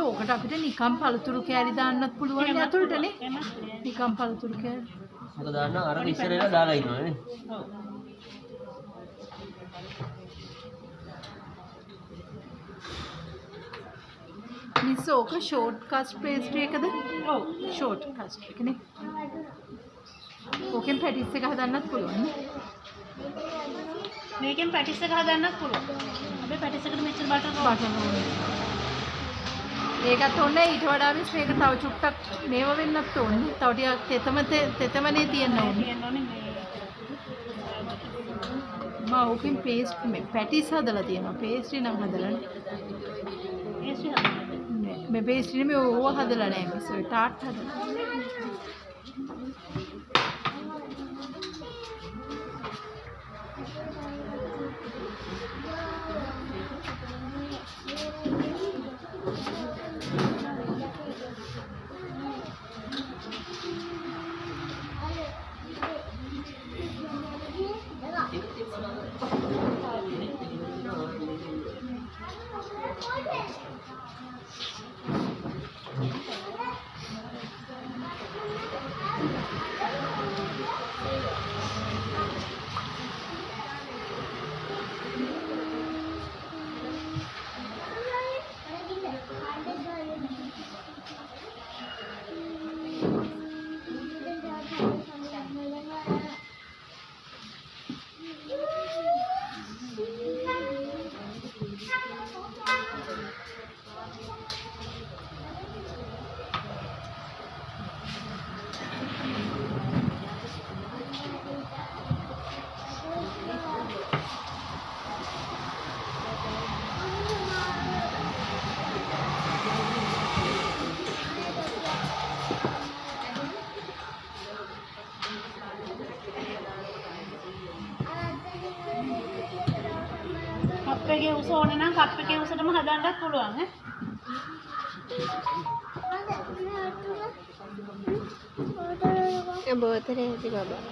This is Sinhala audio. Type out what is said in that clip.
ඕකට අපිට නිකම් පළතුරු කෑලි දාන්නත් පුළුවන් ඇතුළටනේ. නිකම් පළතුරු කෑලි. මොකද දාන්න අර ඉස්සරේලා දාලා ඉන්නවනේ. ඔව්. මිස් ඕක ෂෝට් කස්ට් පේස්ට්‍රි එකද? ඔව්. ෂෝට් කස්ට් එකනේ. ඕකෙන් පැටිස් එක හදන්නත් පුළුවන් නේ. මේකෙන් පැටිස් එක හදන්නත් පුළුවන්. අපි පැටිස් එකට මෙච්චර බටර් ඕනේ. ඒකත් ඕනේ ඊට වඩා මිස් මේක තව චුට්ටක් මේව වෙන්නත් ඕනේ. තව ටිකක් තෙතමනේ තියෙන්න ඕනේ. තියෙනෝනේ මේ මම ඕකෙන් පේස්ට් මේ පැටිස් හදලා තියෙනවා. පේස්ට්‍රි නම් හදලා නෑ. ඒසි හදන්න. මේ පේස්ට්‍රි නෙමෙයි ඕව හදලා නෑ මිස්. ඔය ටාට් හදලා. කප් එකේ උස ඕනේ නම් කප් එකේ උසටම හදන්නත් පුළුවන් ඈ. ඒ බෝතලේ ඇති බබා.